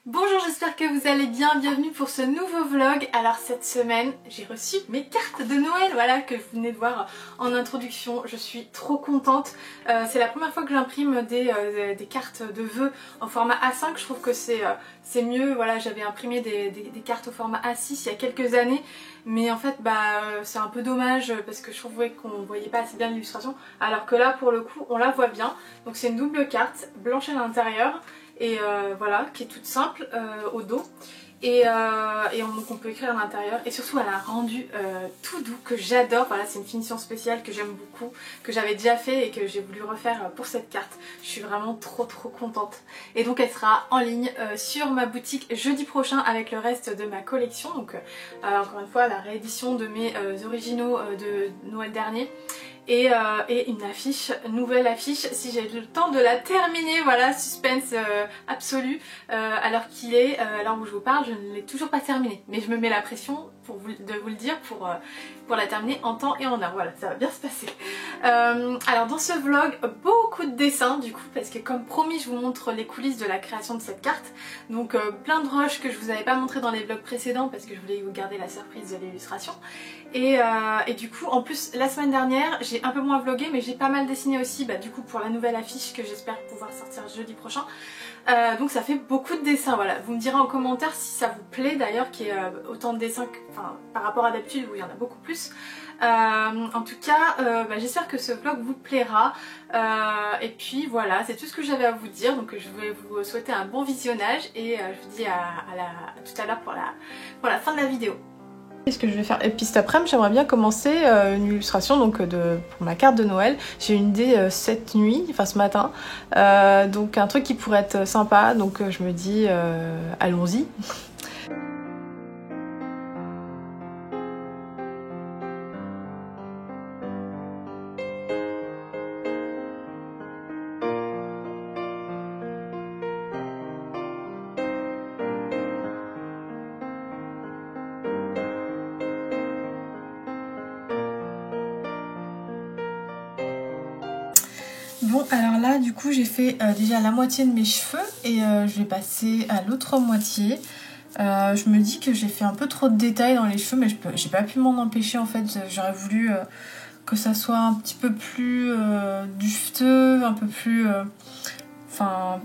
Bonjour, j'espère que vous allez bien, bienvenue pour ce nouveau vlog. Alors cette semaine, j'ai reçu mes cartes de Noël, voilà, que vous venez de voir en introduction. Je suis trop contente. C'est la première fois que j'imprime des cartes de vœux en format A5. Je trouve que c'est mieux, voilà, j'avais imprimé des cartes au format A6 il y a quelques années. Mais en fait, c'est un peu dommage parce que je trouvais qu'on voyait pas assez bien l'illustration. Alors que là, pour le coup, on la voit bien. Donc c'est une double carte, blanche à l'intérieur. Et voilà, qui est toute simple au dos donc on peut écrire à l'intérieur et surtout elle a un rendu tout doux que j'adore. Voilà, c'est une finition spéciale que j'aime beaucoup, que j'avais déjà fait et que j'ai voulu refaire pour cette carte. Je suis vraiment trop contente et donc elle sera en ligne sur ma boutique jeudi prochain avec le reste de ma collection. Donc encore une fois la réédition de mes originaux de Noël dernier. Et une affiche, nouvelle affiche, si j'ai le temps de la terminer, voilà, suspense absolu, alors qu'il est, à l'heure où je vous parle, je ne l'ai toujours pas terminée, mais je me mets la pression de vous le dire pour la terminer en temps et en heure, voilà, ça va bien se passer. Alors dans ce vlog, beaucoup de dessins du coup, parce que comme promis, je vous montre les coulisses de la création de cette carte, donc plein de rushs que je vous avais pas montré dans les vlogs précédents, parce que je voulais vous garder la surprise de l'illustration. Et du coup, en plus, la semaine dernière, j'ai un peu moins vlogué, mais j'ai pas mal dessiné aussi, du coup, pour la nouvelle affiche que j'espère pouvoir sortir jeudi prochain. Donc ça fait beaucoup de dessins, voilà. Vous me direz en commentaire si ça vous plaît d'ailleurs, qu'il y ait autant de dessins par rapport à d'habitude où il y en a beaucoup plus. En tout cas, j'espère que ce vlog vous plaira. Et puis voilà, c'est tout ce que j'avais à vous dire. Donc je vais vous souhaiter un bon visionnage et je vous dis à tout à l'heure pour la fin de la vidéo. Qu'est-ce que je vais faire? Et puis cet après-midi, j'aimerais bien commencer une illustration donc, pour ma carte de Noël. J'ai une idée cette nuit, enfin ce matin. Donc un truc qui pourrait être sympa. Donc je me dis, allons-y. Bon, alors là du coup j'ai fait déjà la moitié de mes cheveux et je vais passer à l'autre moitié. Je me dis que j'ai fait un peu trop de détails dans les cheveux, mais j'ai pas pu m'en empêcher en fait. J'aurais voulu que ça soit un petit peu plus duveteux, un peu plus...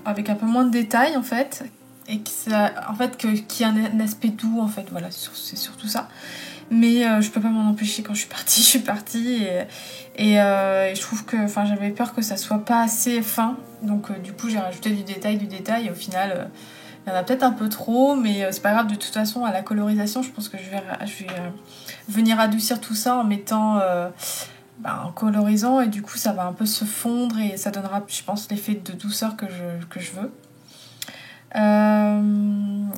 avec un peu moins de détails en fait. Et que ça, en fait, qu'il y ait un aspect doux en fait, voilà, c'est surtout ça. Mais je peux pas m'en empêcher, quand je suis partie et je trouve que j'avais peur que ça soit pas assez fin, donc du coup j'ai rajouté du détail et au final il y en a peut-être un peu trop, mais c'est pas grave. De toute façon à la colorisation je pense que je vais venir adoucir tout ça en mettant en colorisant, et du coup ça va un peu se fondre et ça donnera, je pense, l'effet de douceur que je veux.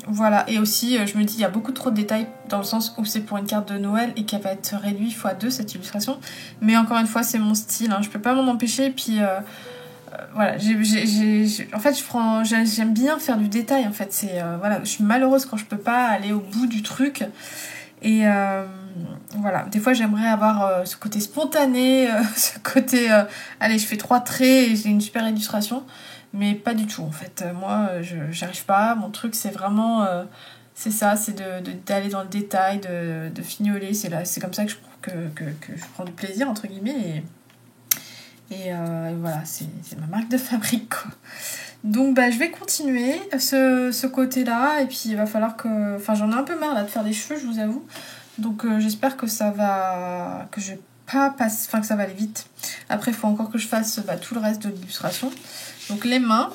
Voilà, et aussi je me dis il y a beaucoup trop de détails dans le sens où c'est pour une carte de Noël et qu'elle va être réduite x2 cette illustration, mais encore une fois c'est mon style, hein, je peux pas m'en empêcher. Et puis voilà, en fait j'aime bien faire du détail en fait. Voilà, je suis malheureuse quand je peux pas aller au bout du truc et voilà, des fois j'aimerais avoir ce côté spontané, ce côté allez je fais 3 traits et j'ai une super illustration. Mais pas du tout en fait, moi j'arrive pas, mon truc c'est vraiment, c'est ça, c'est d'aller dans le détail, de fignoler, c'est comme ça que je prends du plaisir entre guillemets, et voilà, c'est ma marque de fabrique quoi. Donc je vais continuer ce côté là, et puis il va falloir que, j'en ai un peu marre là de faire des cheveux, je vous avoue, donc j'espère que ça va, que je vais pas passer, que ça va aller vite. Après il faut encore que je fasse tout le reste de l'illustration. Donc les mains,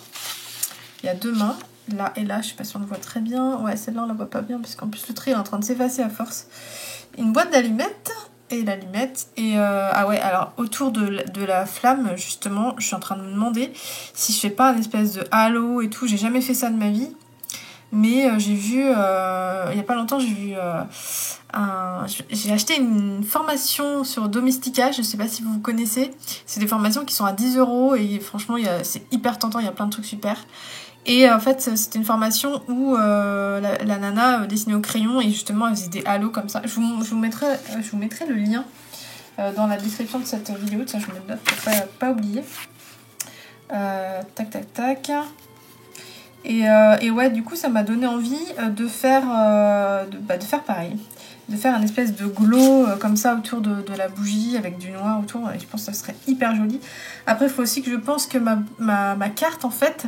il y a 2 mains, là et là, je sais pas si on le voit très bien. Ouais, celle-là on la voit pas bien parce qu'en plus le trait est en train de s'effacer à force. Une boîte d'allumettes et l'allumette. Et ah ouais, alors autour de la flamme, justement, je suis en train de me demander si je fais pas un espèce de halo et tout. J'ai jamais fait ça de ma vie. Mais j'ai vu, il y a pas longtemps, j'ai acheté une formation sur Domestika, je sais pas si vous vous connaissez. C'est des formations qui sont à 10 € et franchement c'est hyper tentant, il y a plein de trucs super. Et en fait c'était une formation où la nana dessinait au crayon et justement elle faisait des halos comme ça. Je vous mettrai le lien dans la description de cette vidéo, ça je me le note pour pas oublier. Tac. Et ouais, du coup, ça m'a donné envie de faire, de faire pareil. De faire un espèce de glow comme ça autour de la bougie avec du noir autour. Et je pense que ça serait hyper joli. Après, il faut aussi que je pense que ma carte, en fait...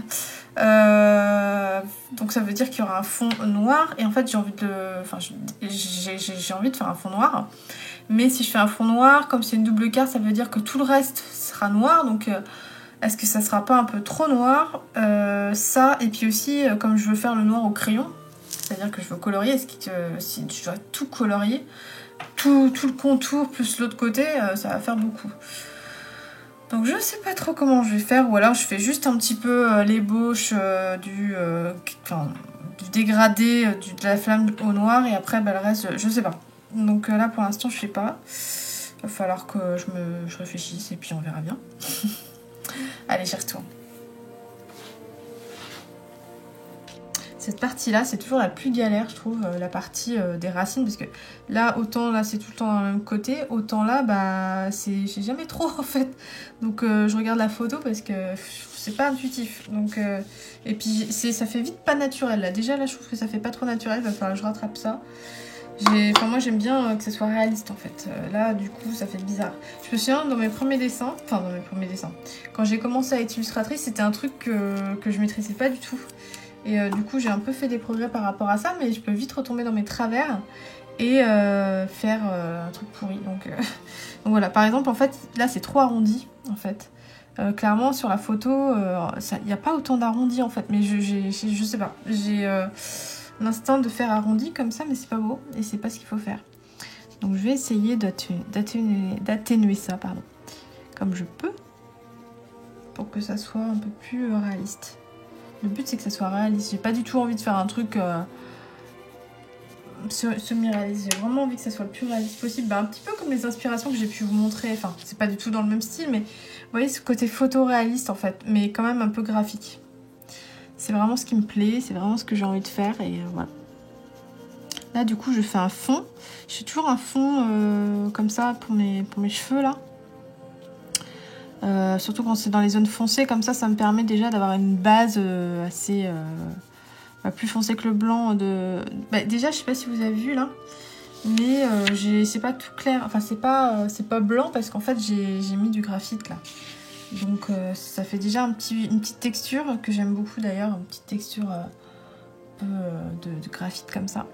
donc ça veut dire qu'il y aura un fond noir. Et en fait, j'ai envie de faire un fond noir. Mais si je fais un fond noir, comme c'est une double carte, ça veut dire que tout le reste sera noir. Donc... est-ce que ça sera pas un peu trop noir ça, et puis aussi, comme je veux faire le noir au crayon, c'est-à-dire que je veux colorier, si je dois tout colorier, tout le contour plus l'autre côté, ça va faire beaucoup. Donc je sais pas trop comment je vais faire, ou alors je fais juste un petit peu l'ébauche du dégradé de la flamme au noir, et après le reste, je sais pas. Donc là pour l'instant je sais pas. Il va falloir que je réfléchisse et puis on verra bien. Allez, j'y retourne. Cette partie-là, c'est toujours la plus galère, je trouve, la partie des racines, parce que là, autant là, c'est tout le temps dans le même côté, autant là, bah, c'est jamais trop, en fait. Donc, je regarde la photo parce que c'est pas intuitif. Donc, et puis, ça fait vite pas naturel, là. Déjà, là, je trouve que ça fait pas trop naturel, il va falloir que je rattrape ça. Moi j'aime bien que ça soit réaliste en fait. Là du coup ça fait bizarre. Je me souviens dans mes premiers dessins, quand j'ai commencé à être illustratrice, c'était un truc que je maîtrisais pas du tout. Et du coup j'ai un peu fait des progrès par rapport à ça, mais je peux vite retomber dans mes travers et faire un truc pourri. Donc voilà, par exemple en fait là c'est trop arrondi en fait. Clairement sur la photo, il n'y a pas autant d'arrondi en fait, mais je sais pas. J'ai l'instinct de faire arrondi comme ça, mais c'est pas beau et c'est pas ce qu'il faut faire. Donc je vais essayer d'atténuer ça, pardon, comme je peux, pour que ça soit un peu plus réaliste. Le but c'est que ça soit réaliste. J'ai pas du tout envie de faire un truc semi-réaliste. J'ai vraiment envie que ça soit le plus réaliste possible. Bah, un petit peu comme les inspirations que j'ai pu vous montrer. Enfin, c'est pas du tout dans le même style, mais vous voyez ce côté photoréaliste en fait, mais quand même un peu graphique. C'est vraiment ce qui me plaît, c'est vraiment ce que j'ai envie de faire et voilà. Là du coup je fais un fond. Je fais toujours un fond comme ça pour mes cheveux là. Surtout quand c'est dans les zones foncées, comme ça me permet déjà d'avoir une base assez plus foncée que le blanc. Déjà je sais pas si vous avez vu là, mais c'est pas tout clair, enfin c'est pas blanc parce qu'en fait j'ai mis du graphite là. Donc ça fait déjà une petite texture que j'aime beaucoup d'ailleurs, une petite texture un peu de graphite comme ça.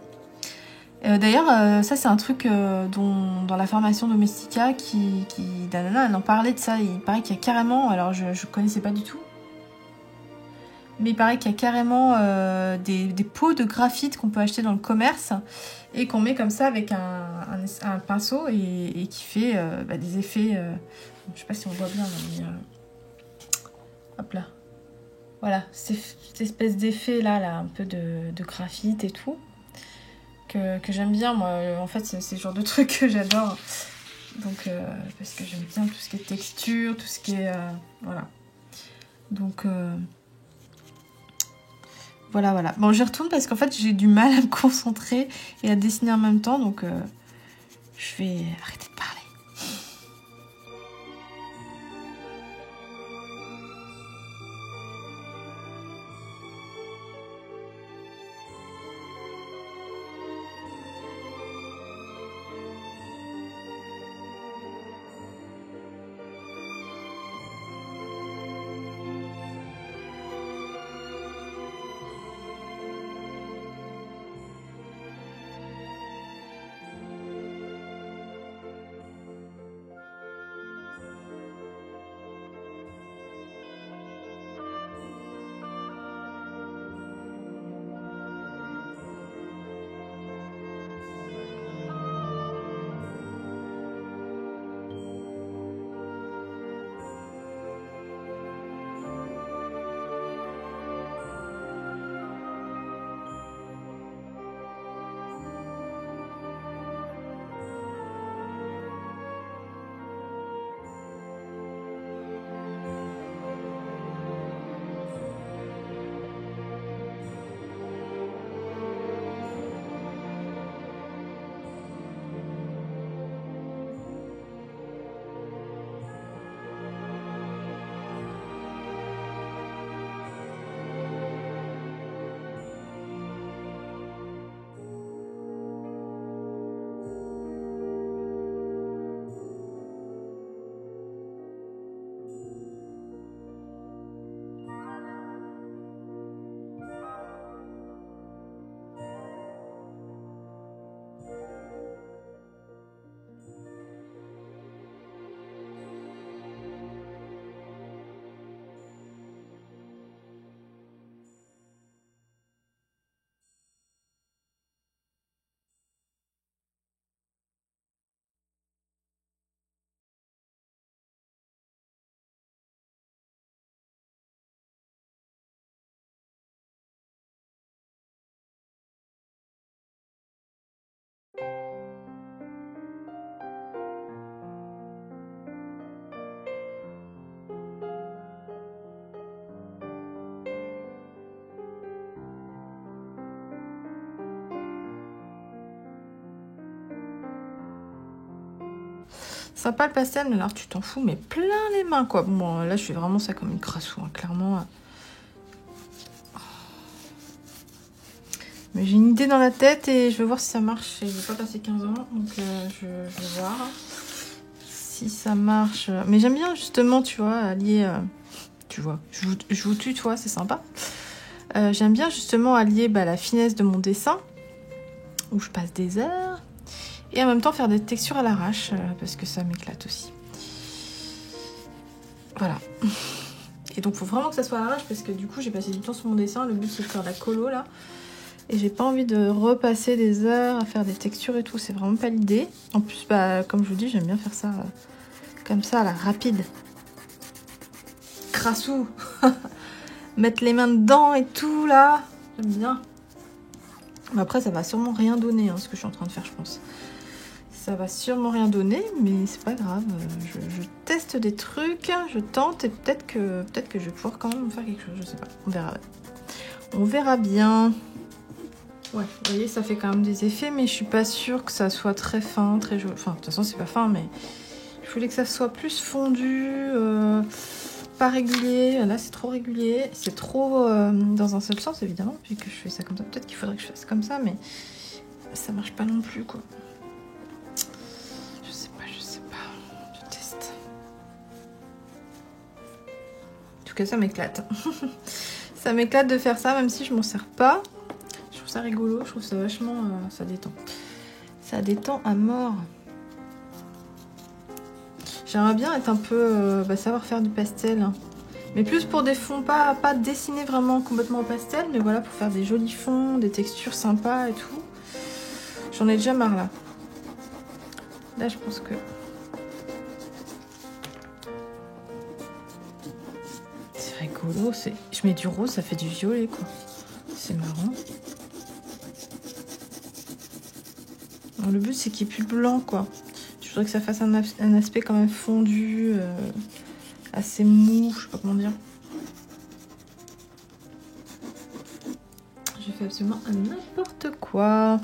D'ailleurs, ça c'est un truc dans la formation Domestika Danana, elle en parlait de ça. Il paraît qu'il y a carrément, alors je connaissais pas du tout, mais il paraît qu'il y a carrément des pots de graphite qu'on peut acheter dans le commerce et qu'on met comme ça avec un pinceau et qui fait des effets. Je sais pas si on voit bien, mais hop là. Voilà, cette espèce d'effet là, un peu de graphite et tout. Que j'aime bien, moi. En fait, c'est le genre de truc que j'adore. Donc, parce que j'aime bien tout ce qui est texture, tout ce qui est... voilà. Donc, voilà. Bon, j'y retourne parce qu'en fait, j'ai du mal à me concentrer et à dessiner en même temps. Donc, je vais arrêter de parler. Sympa le pastel, mais alors tu t'en fous, mais plein les mains, quoi. Bon, là, je fais vraiment ça comme une crassou, hein, clairement. Mais j'ai une idée dans la tête et je veux voir si ça marche. Je vais pas passer 15 ans, donc je vais voir si ça marche. Mais j'aime bien, justement, tu vois, allier... tu vois, je vous tutoie, c'est sympa. J'aime bien, justement, allier la finesse de mon dessin, où je passe des heures, et en même temps faire des textures à l'arrache, parce que ça m'éclate aussi. Voilà. Et donc, il faut vraiment que ça soit à l'arrache, parce que du coup, j'ai passé du temps sur mon dessin. Le but, c'est de faire de la colo, là. Et j'ai pas envie de repasser des heures à faire des textures et tout. C'est vraiment pas l'idée. En plus, comme je vous dis, j'aime bien faire ça comme ça, là, rapide. Crassou. Mettre les mains dedans et tout, là. J'aime bien. Mais après, ça va sûrement rien donner, hein, ce que je suis en train de faire, je pense. Ça va sûrement rien donner, mais c'est pas grave. Je teste des trucs, je tente, et peut-être que je vais pouvoir quand même faire quelque chose. Je sais pas, on verra. On verra bien. Ouais, vous voyez, ça fait quand même des effets, mais je suis pas sûre que ça soit très fin, très joli. Enfin, de toute façon, c'est pas fin, mais je voulais que ça soit plus fondu, pas régulier. Là, c'est trop régulier. C'est trop dans un seul sens, évidemment, puis que je fais ça comme ça. Peut-être qu'il faudrait que je fasse comme ça, mais ça marche pas non plus, quoi. Je sais pas. Je teste. En tout cas, ça m'éclate. Ça m'éclate de faire ça, même si je m'en sers pas. Je trouve ça rigolo, je trouve ça vachement... ça détend. Ça détend à mort. J'aimerais bien être un peu... savoir faire du pastel. Hein. Mais plus pour des fonds, pas dessiner vraiment complètement au pastel, mais voilà, pour faire des jolis fonds, des textures sympas et tout. J'en ai déjà marre, là. Là, je pense que... C'est rigolo, je mets du rose, ça fait du violet, quoi. C'est marrant. Alors, le but, c'est qu'il n'y ait plus de blanc, quoi. Je voudrais que ça fasse un aspect quand même fondu, assez mou, je sais pas comment dire. J'ai fait absolument n'importe quoi.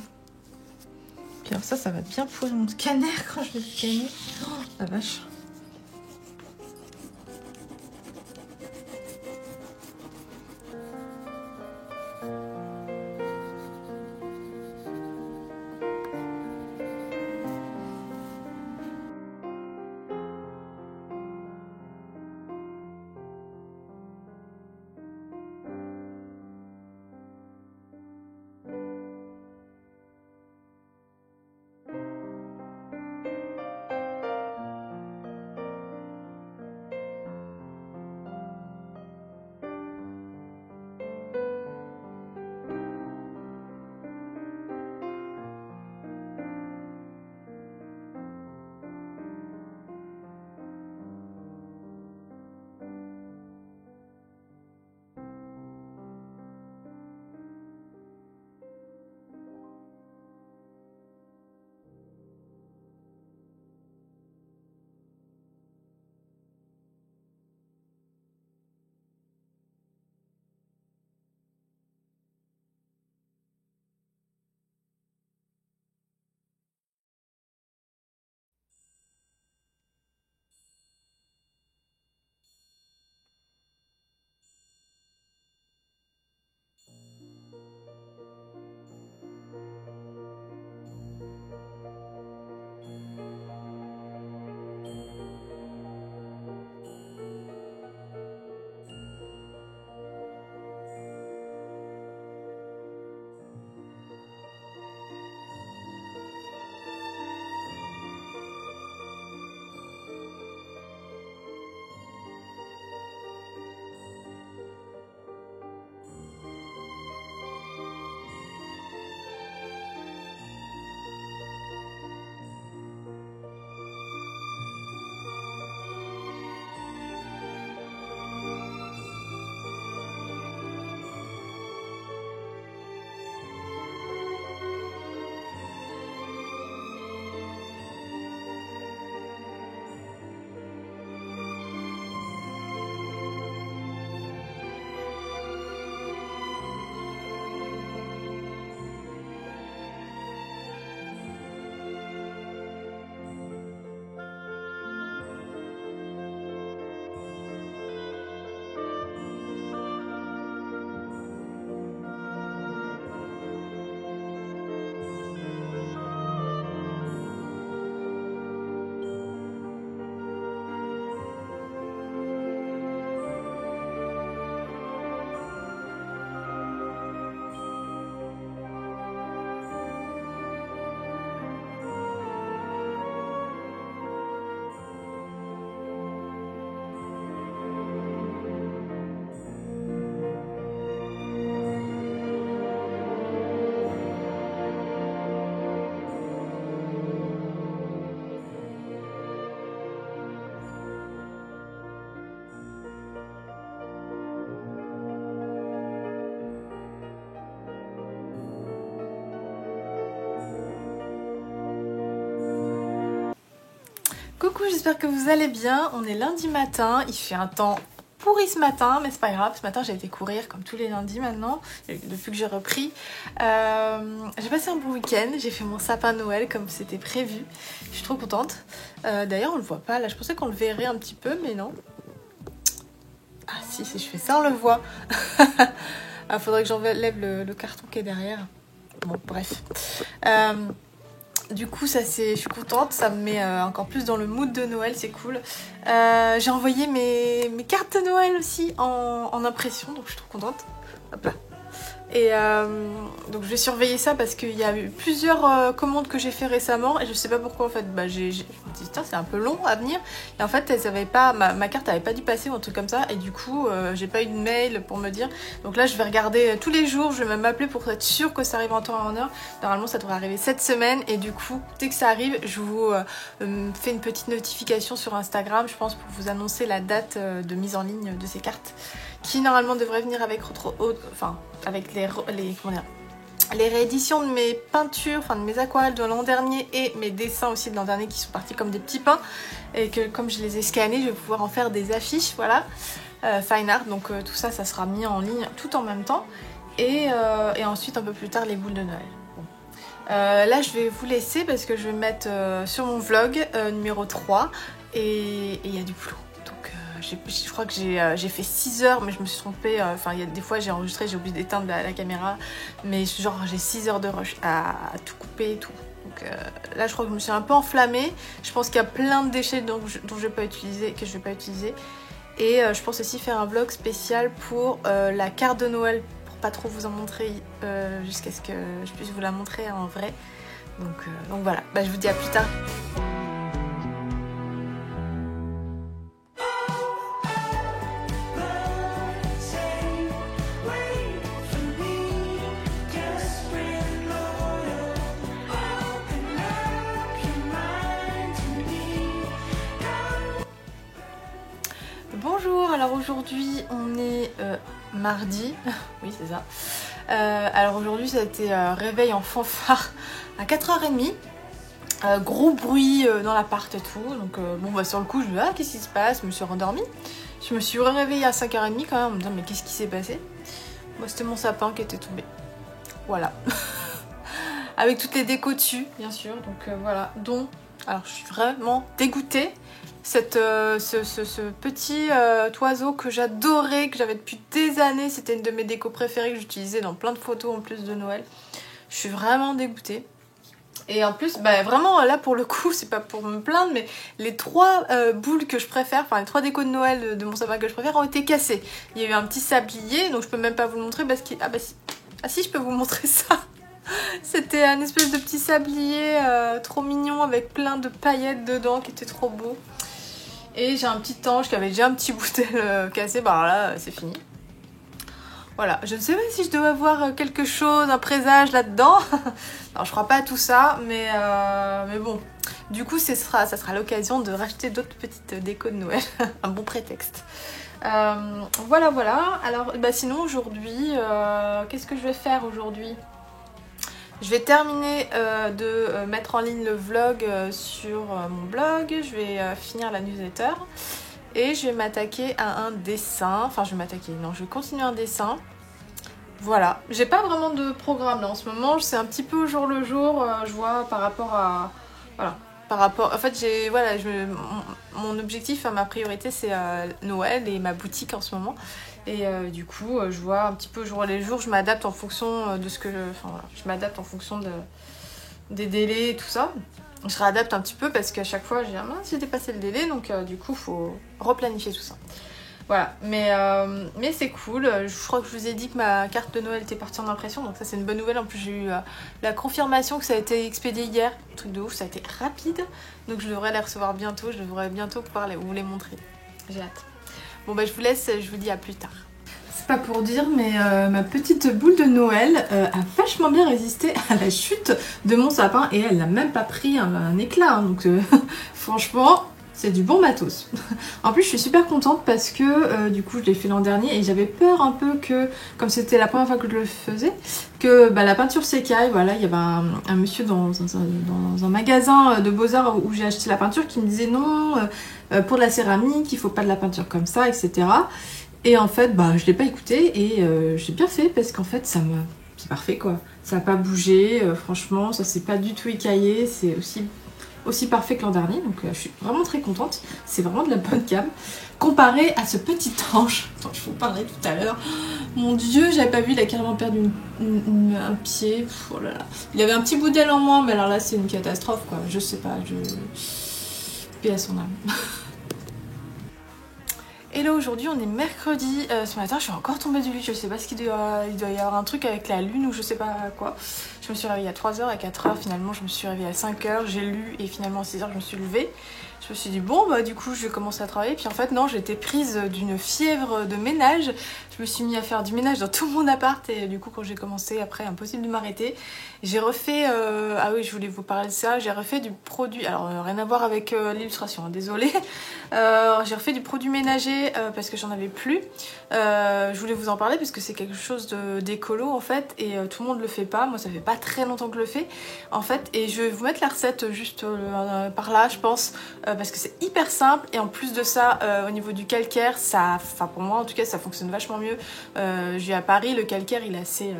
Puis alors ça va bien pourrir mon scanner quand je vais le scanner. Oh, la vache. Coucou, j'espère que vous allez bien. On est lundi matin, il fait un temps pourri ce matin, mais c'est pas grave. Ce matin j'ai été courir comme tous les lundis maintenant, depuis que j'ai repris. J'ai passé un bon week-end, j'ai fait mon sapin de Noël comme c'était prévu. Je suis trop contente. D'ailleurs on le voit pas, là je pensais qu'on le verrait un petit peu, mais non. Ah si je fais ça on le voit. Ah, faudrait que j'enlève le carton qui est derrière. Bon bref. Du coup, je suis contente, ça me met encore plus dans le mood de Noël, c'est cool. J'ai envoyé mes cartes de Noël aussi en impression, donc je suis trop contente. Hop là. Et donc je vais surveiller ça parce qu'il y a eu plusieurs commandes que j'ai fait récemment et je sais pas pourquoi en fait, je me dis tiens c'est un peu long à venir et en fait elles avaient pas, ma carte avait pas dû passer ou un truc comme ça et du coup j'ai pas eu de mail pour me dire, donc là je vais regarder tous les jours, je vais même m'appeler pour être sûre que ça arrive en temps et en heure. Normalement ça devrait arriver cette semaine et du coup dès que ça arrive je vous fais une petite notification sur Instagram je pense pour vous annoncer la date de mise en ligne de ces cartes qui normalement devrait venir avec avec les rééditions de mes peintures, enfin de mes aquarelles de l'an dernier et mes dessins aussi de l'an dernier qui sont partis comme des petits pains et que comme je les ai scannés je vais pouvoir en faire des affiches, voilà, fine art, donc tout ça sera mis en ligne tout en même temps et ensuite un peu plus tard les boules de Noël. Bon. Là je vais vous laisser parce que je vais mettre sur mon vlog numéro 3 et il y a du boulot. Je crois que j'ai fait 6 heures mais je me suis trompée, enfin il y a des fois j'ai enregistré, j'ai oublié d'éteindre la caméra mais genre j'ai 6 heures de rush à tout couper et tout. Donc là je crois que je me suis un peu enflammée, je pense qu'il y a plein de déchets que je vais pas utiliser et je pense aussi faire un vlog spécial pour la carte de Noël pour pas trop vous en montrer jusqu'à ce que je puisse vous la montrer en vrai. Donc voilà, je vous dis à plus tard. Bonjour, alors aujourd'hui on est mardi, oui c'est ça. Alors aujourd'hui ça a été réveil en fanfare à 4h30, gros bruit dans l'appart et tout, donc sur le coup je me dis ah qu'est-ce qui se passe, je me suis rendormie. Je me suis réveillée à 5h30 quand même en me disant mais qu'est-ce qui s'est passé. C'était mon sapin qui était tombé, voilà. Avec toutes les décos dessus bien sûr, donc voilà, alors je suis vraiment dégoûtée. Ce petit oiseau que j'adorais, que j'avais depuis des années, c'était une de mes décos préférées que j'utilisais dans plein de photos en plus de Noël. Je suis vraiment dégoûtée. Et en plus, vraiment là pour le coup, c'est pas pour me plaindre, mais les 3 boules que je préfère, enfin les 3 décos de Noël de mon sapin que je préfère ont été cassées. Il y a eu un petit sablier, donc je peux même pas vous le montrer parce qu'il... Ah si, je peux vous montrer ça. C'était un espèce de petit sablier trop mignon avec plein de paillettes dedans qui était trop beau. Et j'ai un petit ange qui avait déjà un petit bout d'aile cassé, là c'est fini. Voilà, je ne sais pas si je dois avoir quelque chose, un présage là-dedans. Alors je crois pas à tout ça, mais bon. Du coup ça sera l'occasion de racheter d'autres petites décos de Noël. Un bon prétexte. Voilà. Alors sinon aujourd'hui, qu'est-ce que je vais faire aujourd'hui ? Je vais terminer de mettre en ligne le vlog sur mon blog, je vais finir la newsletter et je vais m'attaquer à un dessin, je vais continuer un dessin. Voilà, j'ai pas vraiment de programme là en ce moment, c'est un petit peu au jour le jour, je vois par rapport à... Voilà. En fait, mon objectif, ma priorité c'est Noël et ma boutique en ce moment. Et du coup, je vois un petit peu jour les jours, je m'adapte en fonction de ce que je m'adapte en fonction des délais et tout ça. Je réadapte un petit peu parce qu'à chaque fois, j'ai dépassé le délai, donc du coup, faut replanifier tout ça. Voilà, mais c'est cool. Je crois que je vous ai dit que ma carte de Noël était partie en impression, donc ça c'est une bonne nouvelle. En plus j'ai eu la confirmation que ça a été expédié hier, un truc de ouf, ça a été rapide. Donc je devrais les recevoir bientôt, je devrais bientôt pouvoir vous les montrer. J'ai hâte. Bon je vous laisse, je vous dis à plus tard. C'est pas pour dire, mais ma petite boule de Noël a vachement bien résisté à la chute de mon sapin et elle n'a même pas pris un éclat. Hein, donc franchement... c'est du bon matos. En plus je suis super contente parce que du coup je l'ai fait l'an dernier et j'avais peur un peu que, comme c'était la première fois que je le faisais, que la peinture s'écaille. Voilà, il y avait un monsieur dans un magasin de Beaux-Arts où j'ai acheté la peinture qui me disait non, pour de la céramique il faut pas de la peinture comme ça, etc. Et en fait je l'ai pas écouté et j'ai bien fait parce qu'en fait c'est parfait quoi. Ça n'a pas bougé, franchement ça s'est pas du tout écaillé, c'est aussi parfait que l'an dernier, donc je suis vraiment très contente. C'est vraiment de la bonne gamme comparé à ce petit ange dont je vous parlais tout à l'heure. Mon dieu, j'avais pas vu, il a carrément perdu un pied. Oh là là. Il avait un petit bout d'aile en moins, mais alors là c'est une catastrophe quoi. Je sais pas, paix à son âme. Et là aujourd'hui on est mercredi, ce matin je suis encore tombée du lit, je sais pas ce qu'il doit y avoir un truc avec la lune ou je sais pas quoi. Je me suis réveillée à 3h, à 4h, finalement je me suis réveillée à 5h, j'ai lu et finalement à 6h je me suis levée. Je me suis dit bon du coup je vais commencer à travailler, puis en fait non, j'étais prise d'une fièvre de ménage. Je me suis mis à faire du ménage dans tout mon appart et du coup quand j'ai commencé après impossible de m'arrêter. J'ai refait, ah oui je voulais vous parler de ça, j'ai refait du produit, alors rien à voir avec l'illustration, hein, désolée. J'ai refait du produit ménager parce que j'en avais plus. Je voulais vous en parler parce que c'est quelque chose d'écolo en fait et tout le monde le fait pas. Moi ça fait pas très longtemps que je le fais en fait et je vais vous mettre la recette juste par là je pense parce que c'est hyper simple et en plus de ça au niveau du calcaire ça, enfin pour moi en tout cas ça fonctionne vachement mieux. J'ai à Paris le calcaire il est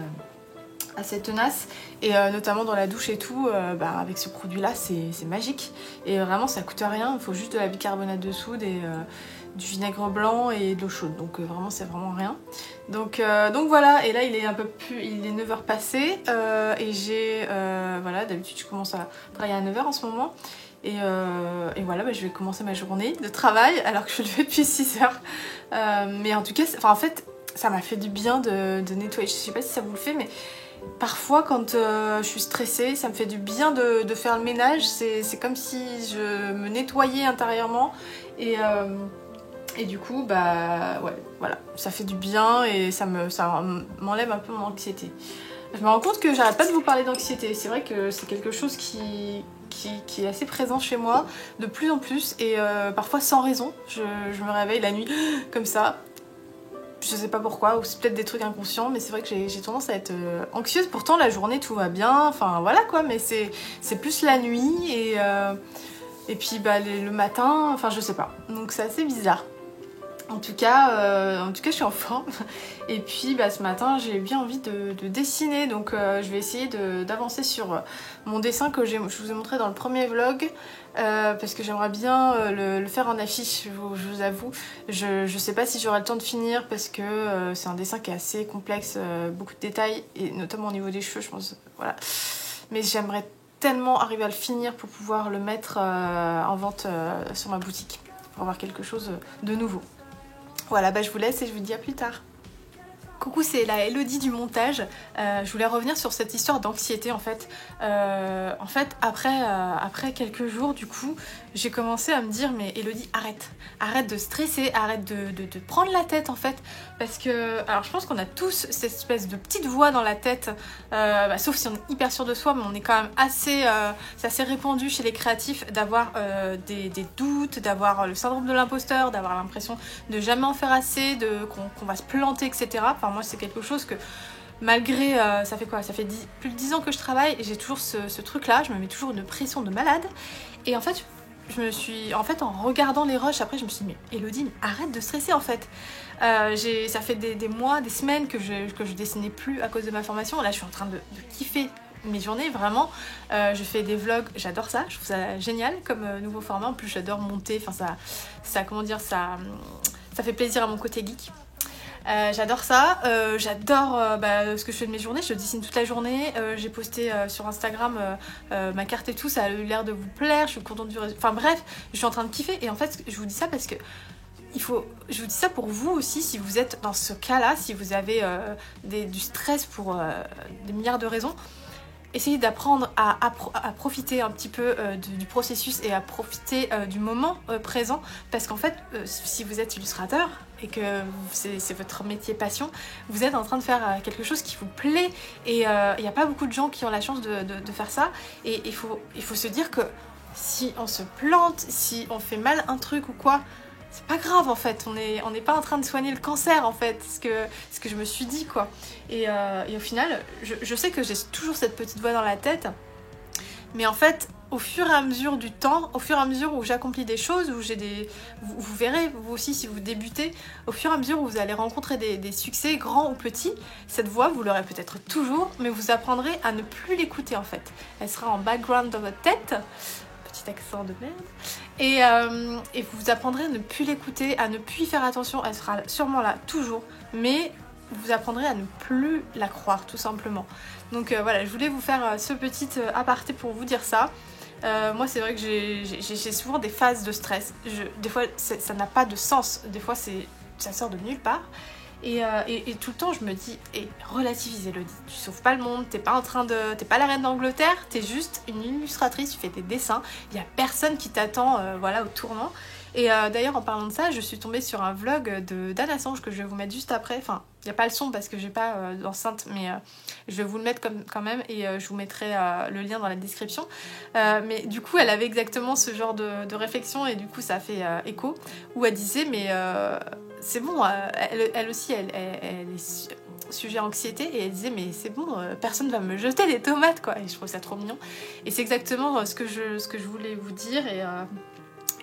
assez tenace et notamment dans la douche et tout avec ce produit là c'est magique et vraiment ça coûte rien, il faut juste de la bicarbonate de soude et du vinaigre blanc et de l'eau chaude donc vraiment c'est vraiment rien donc voilà. Et là il est un peu plus, il est 9h passé et j'ai voilà, d'habitude je commence à travailler à 9h en ce moment et voilà je vais commencer ma journée de travail alors que je suis levée depuis 6h mais en tout cas en fait ça m'a fait du bien de nettoyer. Je sais pas si ça vous le fait mais parfois quand je suis stressée ça me fait du bien de faire le ménage, c'est comme si je me nettoyais intérieurement et du coup ouais voilà ça fait du bien et ça m'enlève un peu mon anxiété. Je me rends compte que j'arrête pas de vous parler d'anxiété, c'est vrai que c'est quelque chose qui est assez présent chez moi de plus en plus et parfois sans raison, je me réveille la nuit comme ça. Je sais pas pourquoi, ou c'est peut-être des trucs inconscients, mais c'est vrai que j'ai tendance à être anxieuse. Pourtant la journée tout va bien, enfin voilà quoi, mais c'est plus la nuit et puis le matin, enfin je sais pas. Donc c'est assez bizarre. En tout cas je suis en forme. Et puis ce matin j'ai bien envie de dessiner, donc je vais essayer d'avancer sur mon dessin que je vous ai montré dans le premier vlog. Parce que j'aimerais bien le faire en affiche, je vous avoue. Je sais pas si j'aurai le temps de finir parce que c'est un dessin qui est assez complexe, beaucoup de détails, et notamment au niveau des cheveux, je pense. Voilà. Mais j'aimerais tellement arriver à le finir pour pouvoir le mettre en vente sur ma boutique, pour avoir quelque chose de nouveau. Voilà, je vous laisse et je vous dis à plus tard. Coucou, c'est la Elodie du montage. Je voulais revenir sur cette histoire d'anxiété en fait. Après quelques jours du coup, j'ai commencé à me dire mais Elodie arrête de stresser, arrête de prendre la tête en fait. Parce que, alors je pense qu'on a tous cette espèce de petite voix dans la tête, sauf si on est hyper sûr de soi, mais on est quand même assez, c'est assez répandu chez les créatifs d'avoir des doutes, d'avoir le syndrome de l'imposteur, d'avoir l'impression de jamais en faire assez, qu'on va se planter, etc. Enfin moi c'est quelque chose que malgré, ça fait quoi, ça fait plus de 10 ans que je travaille et j'ai toujours ce truc là, je me mets toujours une pression de malade et en fait en regardant les rushs après je me suis dit mais Elodie arrête de stresser en fait. Ça fait des mois, des semaines que je dessinais plus à cause de ma formation. Là je suis en train de kiffer mes journées vraiment. Je fais des vlogs, j'adore ça, je trouve ça génial comme nouveau format. En plus j'adore monter, enfin ça comment dire, ça fait plaisir à mon côté geek. J'adore ça, j'adore ce que je fais de mes journées, je dessine toute la journée, j'ai posté sur Instagram ma carte et tout, ça a eu l'air de vous plaire, je suis contente du résultat, enfin bref, je suis en train de kiffer et en fait je vous dis ça parce que je vous dis ça pour vous aussi si vous êtes dans ce cas-là, si vous avez du stress pour des milliards de raisons. Essayez d'apprendre à profiter un petit peu du processus et à profiter du moment présent parce qu'en fait, si vous êtes illustrateur et que c'est votre métier passion, vous êtes en train de faire quelque chose qui vous plaît et il n'y a pas beaucoup de gens qui ont la chance de faire ça et il faut se dire que si on se plante, si on fait mal un truc ou quoi, c'est pas grave en fait, on n'est pas en train de soigner le cancer en fait, ce que je me suis dit quoi. Et au final, je sais que j'ai toujours cette petite voix dans la tête, mais en fait, au fur et à mesure du temps, au fur et à mesure où j'accomplis des choses, où j'ai des... Vous verrez, vous aussi, si vous débutez, au fur et à mesure où vous allez rencontrer des succès, grands ou petits, cette voix, vous l'aurez peut-être toujours, mais vous apprendrez à ne plus l'écouter en fait. Elle sera en background dans votre tête, petit accent de merde, et vous apprendrez à ne plus l'écouter, à ne plus y faire attention, elle sera sûrement là, toujours, mais vous apprendrez à ne plus la croire, tout simplement. Donc voilà, je voulais vous faire ce petit aparté pour vous dire ça. Moi c'est vrai que j'ai souvent des phases de stress, des fois ça n'a pas de sens, des fois ça sort de nulle part, et tout le temps je me dis, relativise Elodie, tu sauves pas le monde, t'es pas la reine d'Angleterre, t'es juste une illustratrice, tu fais tes dessins, il y a personne qui t'attend voilà, au tournant. Et d'ailleurs en parlant de ça, je suis tombée sur un vlog d'Anne Assange que je vais vous mettre juste après, enfin il n'y a pas le son parce que j'ai pas d'enceinte, mais je vais vous le mettre quand même, et je vous mettrai le lien dans la description. Mais du coup elle avait exactement ce genre de réflexion, et du coup ça a fait écho, où elle disait mais c'est bon, elle aussi elle est sujet à anxiété, et elle disait mais c'est bon, personne va me jeter des tomates quoi, et je trouve ça trop mignon, et c'est exactement ce que je voulais vous dire,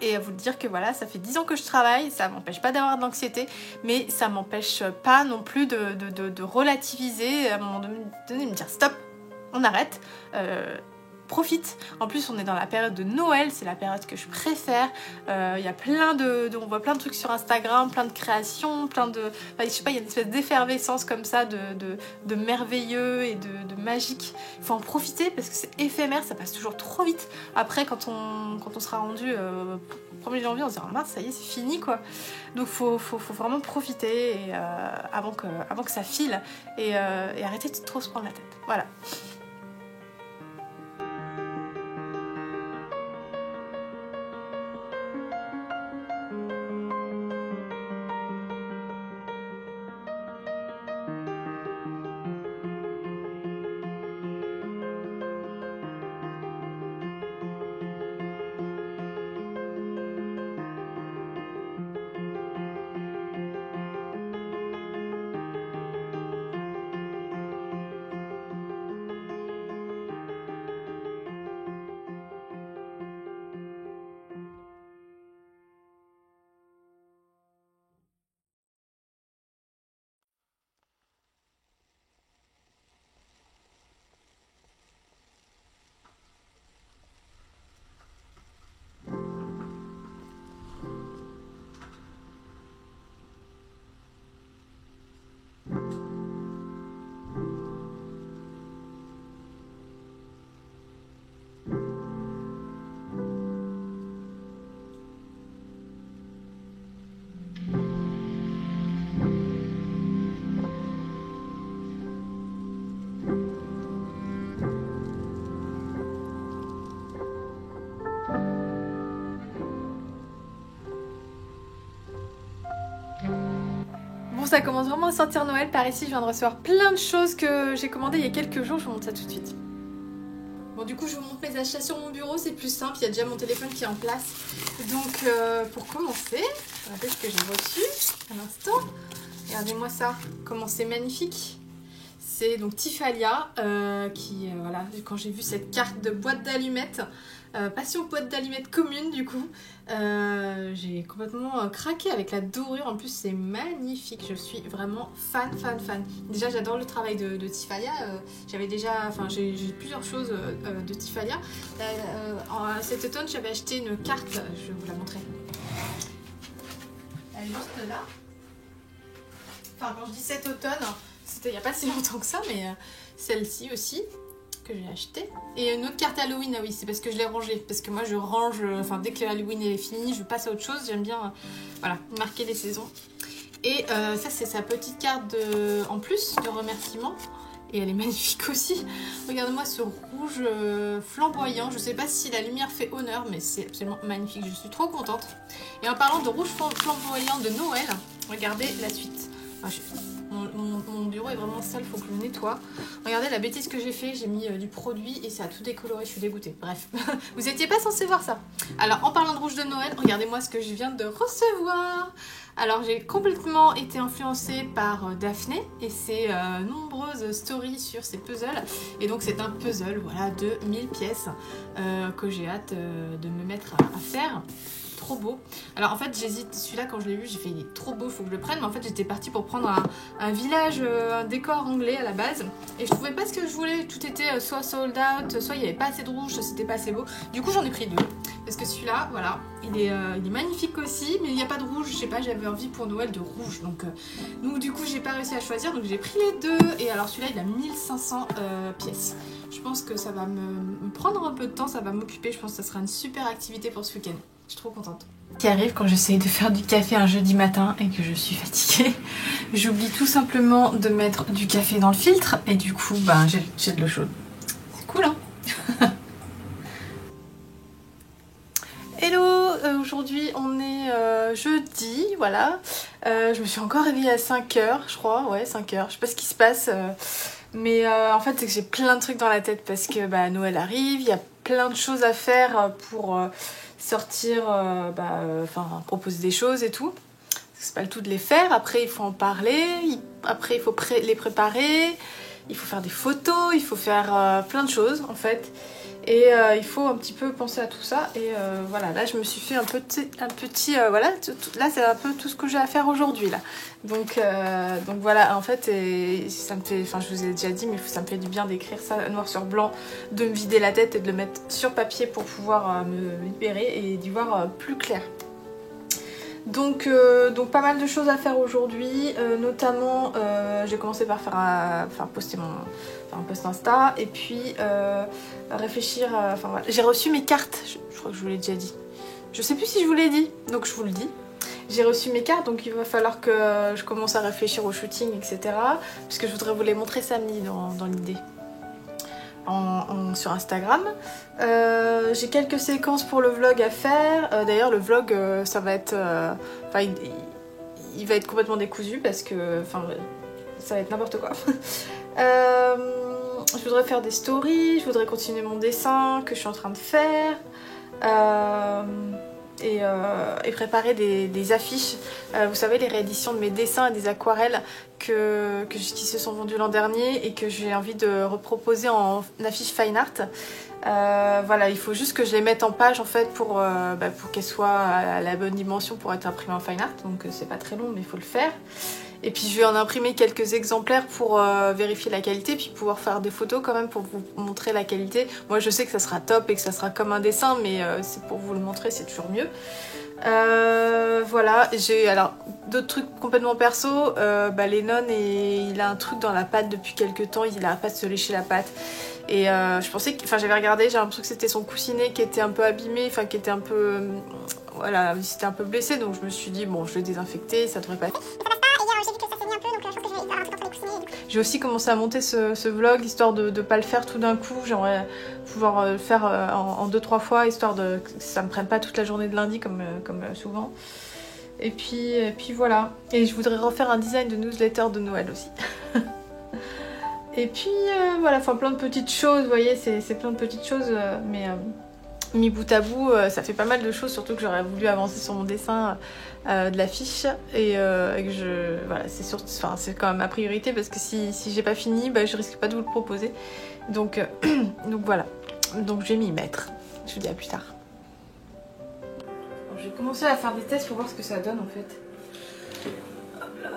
et à vous dire que voilà, ça fait 10 ans que je travaille, ça m'empêche pas d'avoir de l'anxiété, mais ça m'empêche pas non plus de relativiser, à un moment donné de me dire stop, on arrête, profite. En plus on est dans la période de Noël, c'est la période que je préfère, il y a on voit plein de trucs sur Instagram, plein de créations, enfin, je sais pas, il y a une espèce d'effervescence comme ça, de merveilleux et de magique. Il faut en profiter parce que c'est éphémère, ça passe toujours trop vite. Après quand on sera rendu 1er janvier, on se dira mince, ça y est, c'est fini quoi. Donc faut vraiment profiter, et, avant que ça file, et arrêter de trop se prendre la tête. Voilà. Ça commence vraiment à sortir Noël par ici, je viens de recevoir plein de choses que j'ai commandées il y a quelques jours, je vous montre ça tout de suite. Bon du coup je vous montre mes achats sur mon bureau, c'est plus simple, il y a déjà mon téléphone qui est en place. Donc pour commencer, je rappelle ce que j'ai reçu un instant. Regardez-moi ça, comment c'est magnifique. C'est donc Tifalia qui, voilà, quand j'ai vu cette carte de boîte d'allumettes, passion boîte d'allumettes commune du coup, j'ai complètement craqué avec la dorure, en plus c'est magnifique, je suis vraiment fan. Déjà j'adore le travail de Tifalia, j'avais déjà, enfin j'ai plusieurs choses de Tifalia. Cet automne j'avais acheté une carte, je vais vous la montrer. Elle est juste là. Enfin quand je dis cet automne, c'était il n'y a pas si longtemps que ça, mais celle-ci aussi que j'ai acheté. Et une autre carte Halloween, ah oui, c'est parce que je l'ai rangée, parce que moi je range, enfin dès que Halloween est fini, je passe à autre chose, j'aime bien voilà, marquer les saisons. Et ça c'est sa petite carte en plus de remerciement, et elle est magnifique aussi. Regardez-moi ce rouge flamboyant, je sais pas si la lumière fait honneur, mais c'est absolument magnifique, je suis trop contente. Et en parlant de rouge flamboyant de Noël, regardez la suite. Enfin, mon bureau est vraiment sale, faut que je le nettoie. Regardez la bêtise que j'ai fait, j'ai mis du produit et ça a tout décoloré, je suis dégoûtée. Bref, vous étiez pas censé voir ça. Alors en parlant de rouge de Noël, regardez-moi ce que je viens de recevoir. Alors j'ai complètement été influencée par Daphné et ses nombreuses stories sur ses puzzles. Et donc c'est un puzzle, voilà, de 1000 pièces que j'ai hâte de me mettre à faire. Trop beau. Alors en fait j'hésite, celui-là quand je l'ai vu j'ai fait il est trop beau, faut que je le prenne, mais en fait j'étais partie pour prendre un village, un décor anglais à la base et je trouvais pas ce que je voulais, tout était soit sold out, soit il n'y avait pas assez de rouge, soit c'était pas assez beau. Du coup j'en ai pris deux parce que celui-là voilà il est magnifique aussi, mais il n'y a pas de rouge, je sais pas, j'avais envie pour Noël de rouge donc du coup j'ai pas réussi à choisir, donc j'ai pris les deux. Et alors celui-là il a 1500 pièces. Je pense que ça va me prendre un peu de temps, ça va m'occuper, je pense que ça sera une super activité pour ce week-end. Je suis trop contente. Ce qui arrive quand j'essaye de faire du café un jeudi matin et que je suis fatiguée, j'oublie tout simplement de mettre du café dans le filtre et du coup ben, j'ai de l'eau chaude. C'est cool hein. Hello, aujourd'hui on est jeudi, voilà. Je me suis encore réveillée à 5h je crois, ouais 5h, je sais pas ce qui se passe. Mais en fait c'est que j'ai plein de trucs dans la tête parce que bah, Noël arrive, il y a plein de choses à faire pour sortir, proposer des choses et tout. C'est pas le tout de les faire, après il faut en parler, après il faut les préparer, il faut faire des photos, il faut faire plein de choses en fait. Et il faut un petit peu penser à tout ça. Et voilà, là je me suis fait un petit voilà, là c'est un peu tout ce que j'ai à faire aujourd'hui là. Donc voilà, en fait, ça me fait, enfin je vous ai déjà dit, mais ça me fait du bien d'écrire ça noir sur blanc, de me vider la tête et de le mettre sur papier pour pouvoir me libérer et d'y voir plus clair. Donc pas mal de choses à faire aujourd'hui, notamment j'ai commencé par poster un post Insta et puis réfléchir, voilà. J'ai reçu mes cartes, je crois que je vous l'ai déjà dit, je sais plus si je vous l'ai dit, donc je vous le dis. J'ai reçu mes cartes, donc il va falloir que je commence à réfléchir au shooting, etc. Puisque je voudrais vous les montrer samedi dans l'idée. Sur Instagram. J'ai quelques séquences pour le vlog à faire. D'ailleurs le vlog ça va être... il va être complètement décousu parce que... ça va être n'importe quoi. Je voudrais faire des stories, je voudrais continuer mon dessin que je suis en train de faire. Et préparer des affiches. Vous savez, les rééditions de mes dessins et des aquarelles qui se sont vendues l'an dernier et que j'ai envie de reproposer en affiche fine art. Voilà, il faut juste que je les mette en page en fait pour qu'elles soient à la bonne dimension pour être imprimées en fine art. Donc c'est pas très long mais il faut le faire. Et puis je vais en imprimer quelques exemplaires pour vérifier la qualité, puis pouvoir faire des photos quand même pour vous montrer la qualité. Moi je sais que ça sera top et que ça sera comme un dessin, mais c'est pour vous le montrer, c'est toujours mieux. Voilà, j'ai alors d'autres trucs complètement perso. Lennon, il a un truc dans la pâte depuis quelques temps, il arrête pas de se lécher la pâte. Et je pensais que, j'avais regardé, j'ai l'impression que c'était son coussinet qui était un peu abîmé, qui était un peu, voilà, il s'était un peu blessé, donc je me suis dit bon, je vais désinfecter, ça devrait pas être. J'ai aussi commencé à monter ce vlog histoire de ne pas le faire tout d'un coup. J'aimerais pouvoir le faire en 2-3 fois histoire que ça me prenne pas toute la journée de lundi comme souvent. Et puis voilà. Et je voudrais refaire un design de newsletter de Noël aussi. Et puis voilà, plein de petites choses, vous voyez, c'est plein de petites choses, mais mis bout à bout, ça fait pas mal de choses, surtout que j'aurais voulu avancer sur mon dessin de l'affiche et que voilà, c'est quand même ma priorité parce que si j'ai pas fini, je risque pas de vous le proposer. Donc voilà, donc je vais m'y mettre. Je vous dis à plus tard. Je vais commencer à faire des tests pour voir ce que ça donne en fait. Hop là.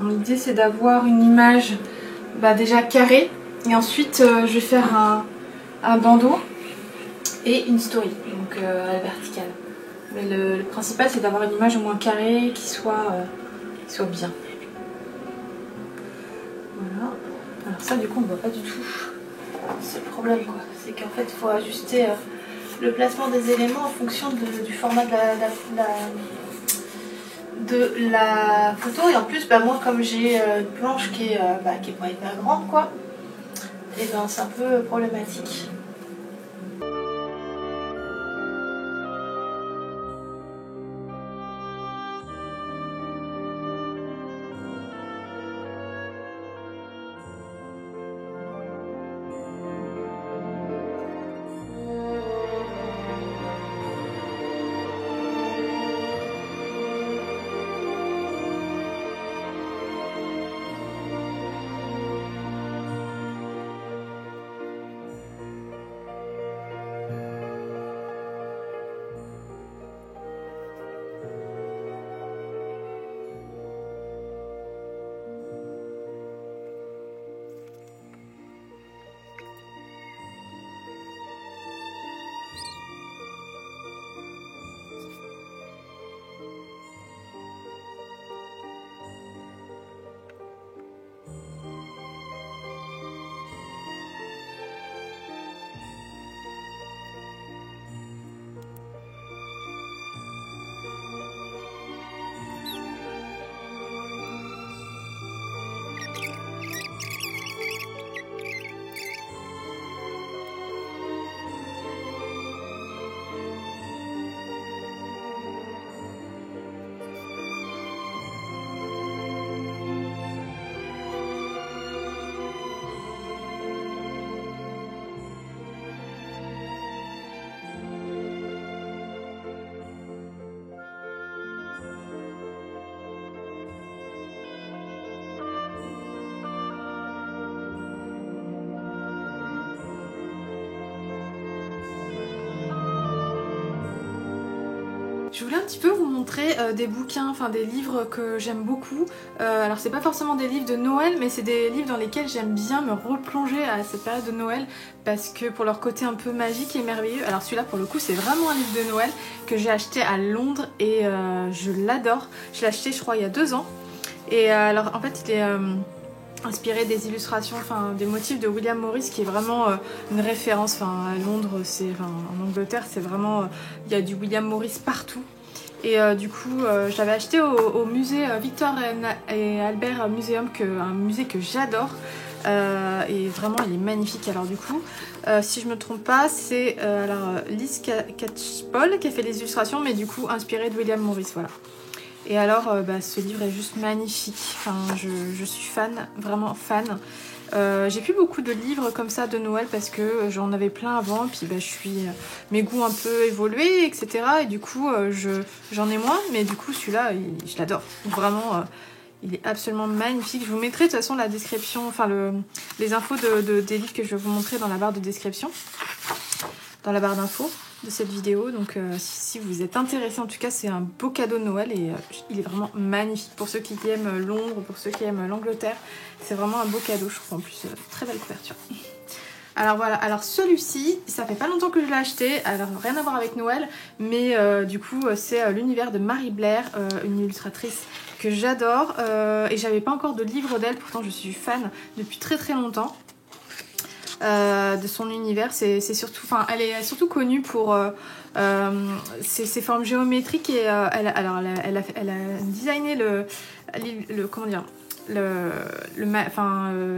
L'idée c'est d'avoir une image déjà carrée. Et ensuite, je vais faire un bandeau et une story, donc à la verticale. Mais le principal, c'est d'avoir une image au moins carrée qui soit bien. Voilà. Alors ça, du coup, on ne voit pas du tout. C'est le problème, quoi. C'est qu'en fait, il faut ajuster le placement des éléments en fonction du format de la photo. Et en plus, moi, comme j'ai une planche qui est pas hyper grande, quoi. Et c'est un peu problématique. Je voulais un petit peu vous montrer des bouquins, enfin des livres que j'aime beaucoup. Alors c'est pas forcément des livres de Noël, mais c'est des livres dans lesquels j'aime bien me replonger à cette période de Noël parce que pour leur côté un peu magique et merveilleux. Alors celui-là pour le coup c'est vraiment un livre de Noël que j'ai acheté à Londres et je l'adore. Je l'ai acheté je crois il y a 2 ans. Et alors en fait il est inspiré des illustrations, enfin des motifs de William Morris qui est vraiment une référence. Enfin à Londres, en Angleterre c'est vraiment, il y a du William Morris partout. Et du coup je l'avais acheté au musée Victor et Albert Museum, un musée que j'adore. Et vraiment il est magnifique. Alors du coup si je me trompe pas c'est Liz Catchpole qui a fait les illustrations, mais du coup inspiré de William Morris, voilà. Et alors ce livre est juste magnifique, enfin, je suis fan, vraiment fan. J'ai plus beaucoup de livres comme ça de Noël parce que j'en avais plein avant, puis mes goûts un peu évolués, etc. Et du coup j'en ai moins, mais du coup celui-là je l'adore, vraiment. Il est absolument magnifique. Je vous mettrai de toute façon la description, enfin les infos des livres que je vais vous montrer dans la barre de description, dans la barre d'infos de cette vidéo. Donc si vous êtes intéressé, en tout cas c'est un beau cadeau de Noël et il est vraiment magnifique pour ceux qui aiment Londres, pour ceux qui aiment l'Angleterre. C'est vraiment un beau cadeau, je trouve. En plus très belle couverture. Alors voilà, alors celui-ci, ça fait pas longtemps que je l'ai acheté, alors rien à voir avec Noël, mais du coup c'est l'univers de Marie Blair, une illustratrice que j'adore, et j'avais pas encore de livre d'elle, pourtant je suis fan depuis très très longtemps de son univers. C'est surtout, enfin elle est surtout connue pour ses formes géométriques et elle a designé comment dire,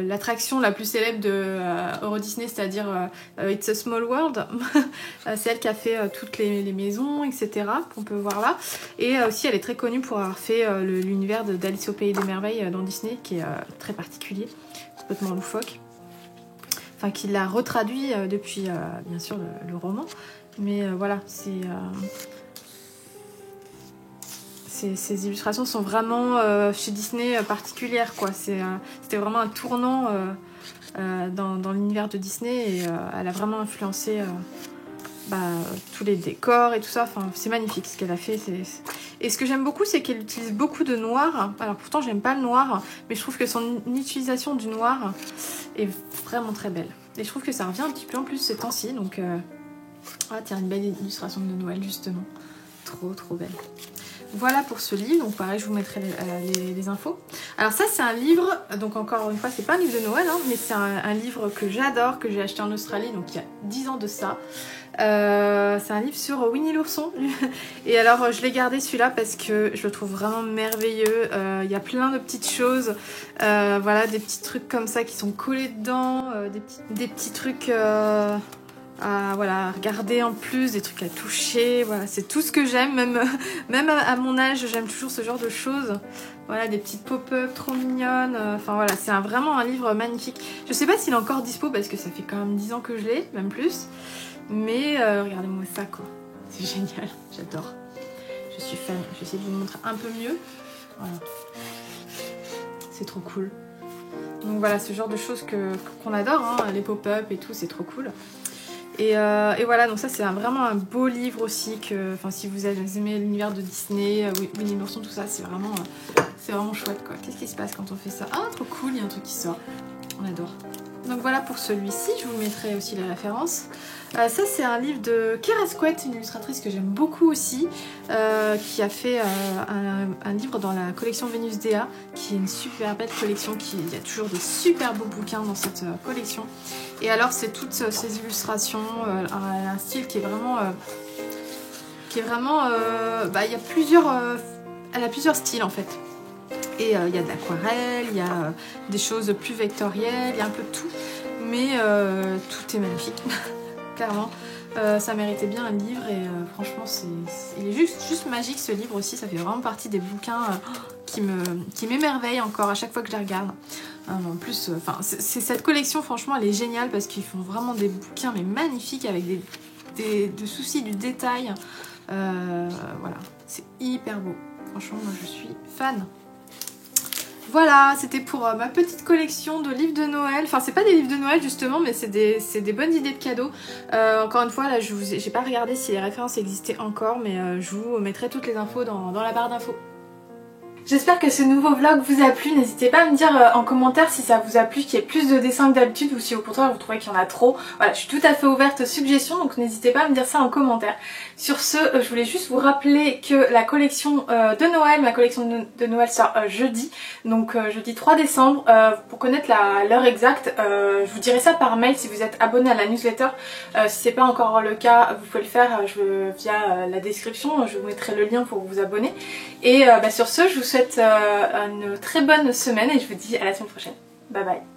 l'attraction la plus célèbre de Euro Disney, c'est-à-dire It's a Small World. C'est elle qui a fait toutes les maisons, etc. qu'on peut voir là. Et aussi elle est très connue pour avoir fait l'univers d'Alice au Pays des Merveilles dans Disney, qui est très particulier, complètement loufoque. Enfin, qui l'a retraduit depuis bien sûr le roman. Mais voilà, ces illustrations sont vraiment chez Disney particulières, quoi. C'était vraiment un tournant dans l'univers de Disney, et elle a vraiment influencé tous les décors et tout ça. Enfin, c'est magnifique ce qu'elle a fait. Et ce que j'aime beaucoup, c'est qu'elle utilise beaucoup de noir. Alors pourtant j'aime pas le noir, mais je trouve que son utilisation du noir est vraiment très belle. Et je trouve que ça revient un petit peu en plus ces temps-ci. Donc ah tiens, une belle illustration de Noël justement. Trop trop belle. Voilà pour ce livre, donc pareil je vous mettrai les infos. Alors ça c'est un livre, donc encore une fois c'est pas un livre de Noël, hein, mais c'est un livre que j'adore, que j'ai acheté en Australie, donc il y a 10 ans de ça. C'est un livre sur Winnie l'ourson. Et alors je l'ai gardé celui-là parce que je le trouve vraiment merveilleux. Il y a plein de petites choses, voilà, des petits trucs comme ça qui sont collés dedans, des petits trucs à regarder en plus, des trucs à toucher. Voilà, c'est tout ce que j'aime, même à mon âge j'aime toujours ce genre de choses. Voilà, des petites pop-up trop mignonnes. Enfin voilà, c'est vraiment un livre magnifique. Je sais pas s'il est encore dispo parce que ça fait quand même 10 ans que je l'ai, même plus. Mais regardez-moi ça, quoi. C'est génial, j'adore. Je suis fan. Je vais essayer de vous montrer un peu mieux. Voilà. C'est trop cool. Donc voilà, ce genre de choses qu'on adore, hein, les pop-up et tout, c'est trop cool. Et voilà, donc ça c'est vraiment un beau livre aussi, si vous avez aimé l'univers de Disney, Winnie l'ourson, tout ça, c'est vraiment chouette, quoi. Qu'est-ce qui se passe quand on fait ça? Ah, trop cool, il y a un truc qui sort. On adore. Donc voilà pour celui-ci, je vous mettrai aussi les références. Ça c'est un livre de Kara Squett, une illustratrice que j'aime beaucoup aussi, qui a fait un livre dans la collection Venus Dea, qui est une super belle collection, il y a toujours des super beaux bouquins dans cette collection. Et alors c'est toutes ces illustrations, un style qui est vraiment... il y a plusieurs... elle a plusieurs styles en fait. Et il y a de l'aquarelle, il y a des choses plus vectorielles, il y a un peu de tout. Mais tout est magnifique, clairement. Ça méritait bien un livre et franchement, il est juste magique ce livre aussi. Ça fait vraiment partie des bouquins qui m'émerveillent encore à chaque fois que je les regarde. En plus, cette collection, franchement, elle est géniale parce qu'ils font vraiment des bouquins mais magnifiques avec des soucis du détail. Voilà, c'est hyper beau. Franchement, moi je suis fan. Voilà, c'était pour ma petite collection de livres de Noël. Enfin, c'est pas des livres de Noël justement, mais c'est des bonnes idées de cadeaux. Encore une fois, là, j'ai pas regardé si les références existaient encore, mais je vous mettrai toutes les infos dans la barre d'infos. J'espère que ce nouveau vlog vous a plu, n'hésitez pas à me dire en commentaire si ça vous a plu, qu'il y ait plus de dessins que d'habitude ou si au contraire vous trouvez qu'il y en a trop. Voilà, je suis tout à fait ouverte aux suggestions, donc n'hésitez pas à me dire ça en commentaire. Sur ce, je voulais juste vous rappeler que la collection de Noël, ma collection de Noël sort jeudi, donc jeudi 3 décembre. Pour connaître l'heure exacte, je vous dirai ça par mail si vous êtes abonné à la newsletter. Si c'est pas encore le cas, vous pouvez le faire via la description, je vous mettrai le lien pour vous abonner. Et sur ce, je vous souhaite une très bonne semaine et je vous dis à la semaine prochaine. Bye bye.